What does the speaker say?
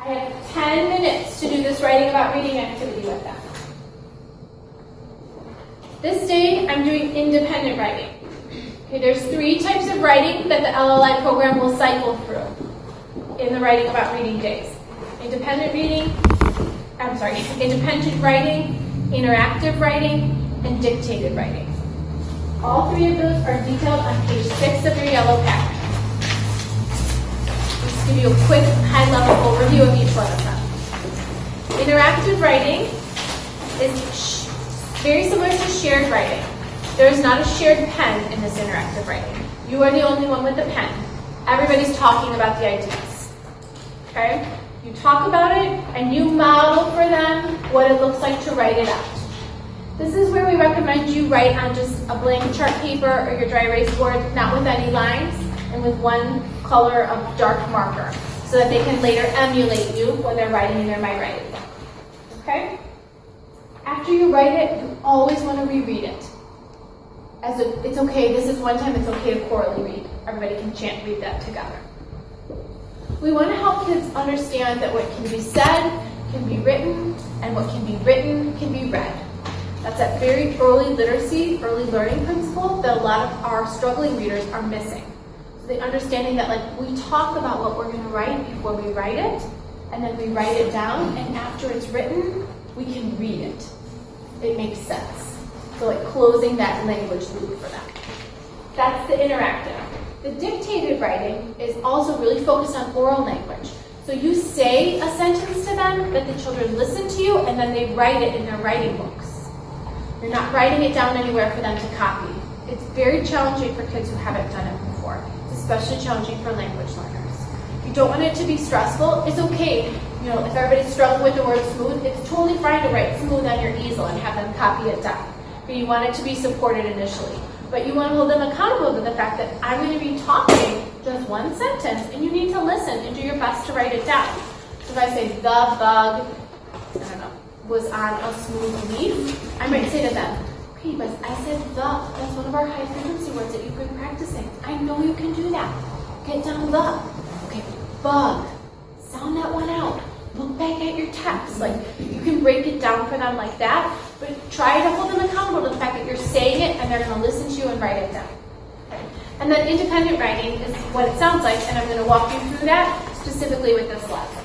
I have 10 minutes to do this writing about reading activity with them. This day, I'm doing independent writing. Okay, there's 3 types of writing that the LLI program will cycle through in the Writing About Reading days. Independent writing, interactive writing, and dictated writing. All 3 of those are detailed on page 6 of your yellow packet. Just give you a quick high-level overview of each one of them. Interactive writing is very similar to shared writing. There is not a shared pen in this interactive writing. You are the only one with the pen. Everybody's talking about the ideas. Okay? You talk about it and you model for them what it looks like to write it out. This is where we recommend you write on just a blank chart paper or your dry erase board, not with any lines, and with one color of dark marker, so that they can later emulate you when they're writing in their My Writing book. Okay? After you write it, you always want to reread it. It's okay, this is one time it's okay to chorally read. Everybody can chant read that together. We want to help kids understand that what can be said can be written, and what can be written can be read. That's that very early literacy, early learning principle that a lot of our struggling readers are missing. So the understanding that we talk about what we're going to write before we write it, and then we write it down, and after it's written, we can read it. It makes sense. So closing that language loop for them. That's the interactive. The dictated writing is also really focused on oral language. So you say a sentence to them, but the children listen to you, and then they write it in their writing books. You're not writing it down anywhere for them to copy. It's very challenging for kids who haven't done it before. It's especially challenging for language learners. You don't want it to be stressful. It's okay. If everybody's struggling with the word smooth, it's totally fine to write smooth on your easel and have them copy it down. But you want it to be supported initially. But you want to hold them accountable to the fact that I'm going to be talking just one sentence, and you need to listen and do your best to write it down. So if I say, the bug, was on a smooth leaf, I might say to them, okay, but I said the. That's one of our high frequency words that you've been practicing. I know you can do that. Get down the. Okay, bug. Sound that one out. Look back at your text. You can break it down for them like that, but try to hold them accountable to the fact that you're saying it and they're going to listen to you and write it down. Okay. And then independent writing is what it sounds like, and I'm going to walk you through that specifically with this lesson.